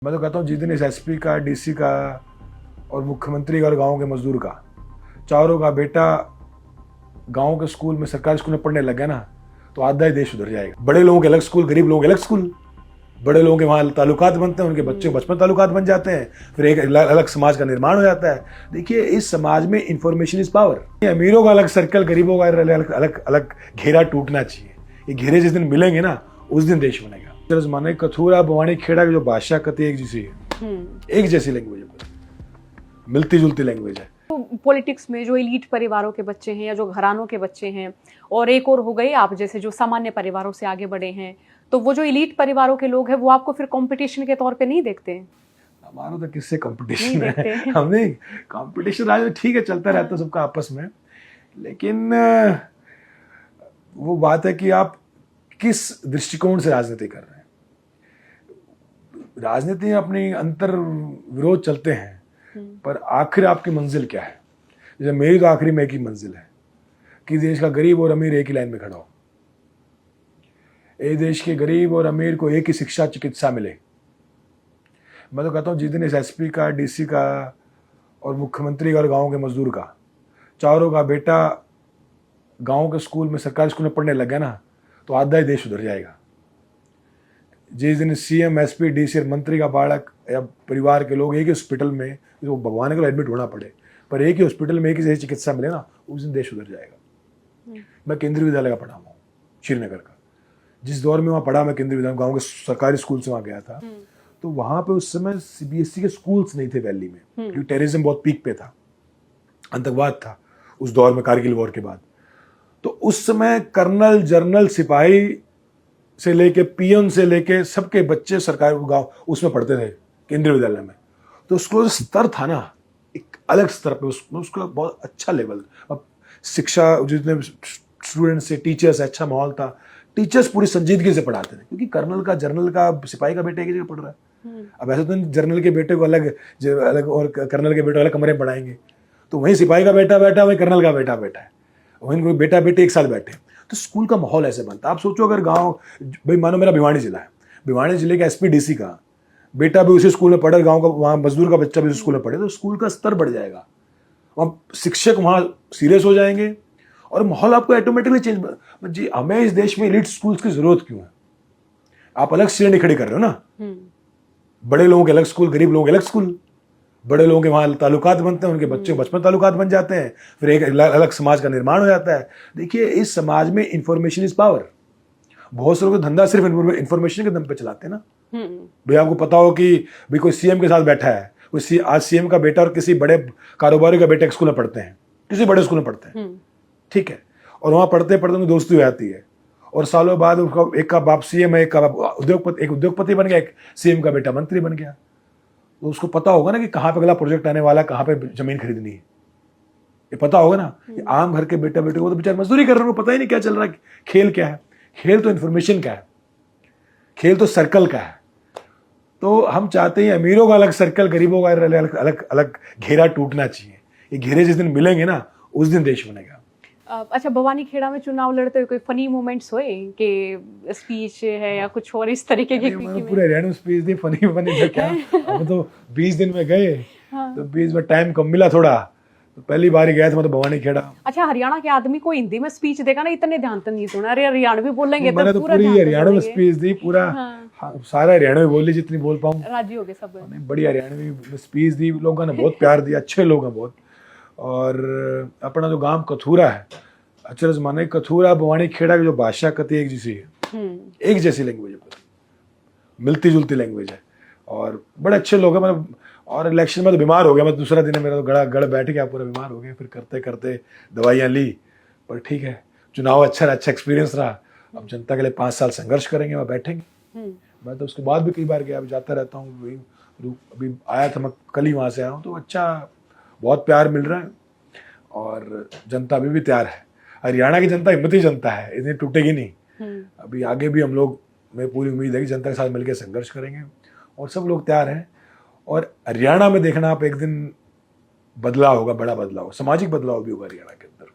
मैं तो कहता हूँ जिस दिन इस एसपी का, डीसी का और मुख्यमंत्री का और गाँव के मजदूर का चारों का बेटा गाँव के स्कूल में, सरकारी स्कूल में पढ़ने लग गया ना, तो आधा ही देश सुधर जाएगा। बड़े लोगों के अलग स्कूल, गरीब लोगों के अलग स्कूल, बड़े लोगों के वहाँ ताल्लुकात बनते हैं, उनके बच्चे बचपन ताल्लुकात बन जाते हैं, फिर एक अलग समाज का निर्माण हो जाता है। देखिए, इस समाज में इंफॉर्मेशन इज पावर। अमीरों का अलग सर्कल, गरीबों का अलग अलग अलग घेरा टूटना चाहिए। ये घेरे जिस दिन मिलेंगे ना, उस दिन देश बनेगा। माने कथूरा, बवानी, खेड़ा की जो भाषा कती एक जैसी है, एक जैसी लैंग्वेज है, मिलती जुलती लैंग्वेज है। पॉलिटिक्स में जो एलीट परिवारों के बच्चे हैं या जो घरानों के बच्चे हैं, और एक और हो गए आप जैसे जो सामान्य परिवारों से आगे बढ़े हैं, तो वो जो एलीट परिवारों के लोग हैं वो आपको फिर कंपटीशन के तौर पे नहीं देखते हैं? हमारा तो किससे कंपटीशन है? हमने कंपटीशन राज में ठीक है चलता रहता है सबका आपस में, लेकिन वो बात है कि आप किस दृष्टिकोण से राजनीति कर रहे हैं। राजनीति में अपनी अंतर विरोध चलते हैं, पर आखिर आपकी मंजिल क्या है? जैसे मेरी तो आखिरी में एक ही मंजिल है कि देश का गरीब और अमीर एक ही लाइन में खड़ा हो। ये देश के गरीब और अमीर को एक ही शिक्षा, चिकित्सा मिले। मैं तो कहता हूँ जिस दिन इस एसपी का, डीसी का और मुख्यमंत्री का और गाँव के मजदूर का चारों का बेटा गाँव के स्कूल में, सरकारी स्कूल में पढ़ने लग गया ना, तो आधा ही देश सुधर जाएगा। जिस दिन सीएम, एसपी, डीसी और मंत्री का बालक या परिवार के लोग एक ही हॉस्पिटल में, जो भगवान को एडमिट होना पड़े, पर एक ही हॉस्पिटल में एक ही सही चिकित्सा मिले ना, उस दिन देश सुधर जाएगा। मैं केंद्रीय विद्यालय का पढ़ा हुआ, श्रीनगर का। जिस दौर में वहाँ पढ़ा मैं, केंद्रीय विद्यालय, गाँव के सरकारी स्कूल से वहाँ गया था, तो वहाँ पे उस समय सीबीएसई के स्कूल्स नहीं थे वैली में, क्योंकि टेररिज्म बहुत पीक पे था, आतंकवाद था उस दौर में, कारगिल वॉर के बाद। तो उस समय कर्नल, जनरल, सिपाही से लेके पीएम से लेके सबके बच्चे सरकारी गांव उसमें पढ़ते थे, केंद्रीय विद्यालय में। तो उसको जो स्तर था ना, एक अलग स्तर पे, उसका बहुत अच्छा लेवल। अब शिक्षा, जितने स्टूडेंट्स से, टीचर्स, अच्छा माहौल था। टीचर्स पूरी संजीदगी से पढ़ाते थे, क्योंकि कर्नल का, जनरल का, सिपाही का बेटा एक जगह पढ़ रहा है। अब ऐसे तो जनरल के बेटे को अलग और कर्नल के बेटे अलग कमरे में पढ़ाएंगे, तो वहीं सिपाही का बेटा बैठा, वहीं कर्नल का बेटा बैठा है, वहीं कोई बेटा बेटे एक साथ बैठे। तो स्कूल का माहौल ऐसे बनता। आप सोचो, अगर गांव, भाई मानो मेरा भिवानी जिला है, भिवानी जिले के एसपी डीसी का बेटा भी उसी स्कूल में पढ़े, गांव का वहाँ मजदूर का बच्चा भी उसी स्कूल में पढ़े, तो स्कूल का स्तर बढ़ जाएगा। वहाँ शिक्षक वहाँ सीरियस हो जाएंगे और माहौल आपको ऑटोमेटिकली चेंज। जी, हमें इस देश में एलिट स्कूल्स की जरूरत क्यों है? आप अलग श्रेणी खड़ी कर रहे हो ना। बड़े लोगों के अलग स्कूल, गरीब लोगों के अलग स्कूल, बड़े लोगों के वहाँ ताल्लुकात बनते हैं, उनके बच्चे बचपन ताल्लुकात बन जाते हैं, फिर एक अलग समाज का निर्माण हो जाता है। देखिए, इस समाज में इंफॉर्मेशन इज पावर। बहुत से लोग धंधा सिर्फ इंफॉर्मेशन के दम पे चलाते हैं ना। भाई आपको पता हो कि भाई कोई सीएम के साथ बैठा है, कोई आज सीएम का बेटा और किसी बड़े कारोबारी का बेटा एक स्कूल में पढ़ते हैं, किसी बड़े स्कूल में पढ़ते हैं, ठीक है, और वहाँ पढ़ते पढ़ते उनकी दोस्ती हो जाती है, और सालों बाद उसका एक का बाप सीएम है, एक का बाप उद्योगपति बन गया, एक सीएम का बेटा मंत्री बन गया। तो उसको पता होगा ना कि कहाँ पे अगला प्रोजेक्ट आने वाला है, कहाँ पे जमीन खरीदनी है, ये पता होगा ना। कि आम घर के बेटा बेटे को तो बेचारे मजदूरी कर रहे हैं, उनको पता ही नहीं क्या चल रहा है, खेल क्या है। खेल तो इन्फॉर्मेशन का है, खेल तो सर्कल का है। तो हम चाहते हैं अमीरों का अलग सर्कल, गरीबों का अलग अलग अलग घेरा टूटना चाहिए। ये घेरे जिस दिन मिलेंगे ना, उस दिन देश बनेगा। अच्छा, भवानी खेड़ा में चुनाव लड़ते हुए कोई फनी मोमेंट्स हुए कि स्पीच है या कुछ और इस तरीके के? पूरे रैंडम स्पीच दी, फनी तो क्या, हम तो 20 दिन में गए। हाँ। तो 20 में टाइम कम मिला थोड़ा, तो पहली बार ही गया था मैं तो भवानी खेड़ा। अच्छा, हरियाणा के आदमी को हिंदी में स्पीच देगा ना, इतने ध्यान तो नहीं सुना। अरे हरियाणवी बोलेंगे मैंने तो पूरी हरियाणा में स्पीच दी, पूरा सारा हरियाणवी बोली जितनी बोल पाऊँ। राजी हो गए सब। बड़ी हरियाणवी स्पीच दी, लोगों ने बहुत प्यार दिया, अच्छे लोग हैं बहुत। और अपना जो गांव कथूरा है, अचरज माने कथूरा, बवानी, खेड़ा की जो भाषा कती एक जैसी है, एक जैसी लैंग्वेज है, मिलती जुलती लैंग्वेज है, और बड़े अच्छे लोग हैं। मतलब, और इलेक्शन में तो बीमार हो गया मैं, दूसरा दिन है मेरा, तो गड़ बैठ गया, पूरा बीमार हो गया, फिर करते करते दवाइयाँ ली, पर ठीक है, चुनाव अच्छा एक्सपीरियंस रहा। अब जनता के लिए 5 साल संघर्ष करेंगे, वहाँ बैठेंगे। मैं तो उसके बाद भी कई बार गया, अभी जाता रहता हूँ। अभी आया था मैं, कल ही वहाँ से आया हूँ, तो अच्छा बहुत प्यार मिल रहा है, और जनता अभी भी तैयार है। हरियाणा की जनता हिम्मती जनता है, इतनी टूटेगी नहीं। अभी आगे भी हम लोग, मैं पूरी उम्मीद है कि जनता के साथ मिलकर संघर्ष करेंगे, और सब लोग तैयार हैं। और हरियाणा में देखना आप, एक दिन बदलाव होगा, बड़ा बदलाव, सामाजिक बदलाव भी होगा हरियाणा के अंदर।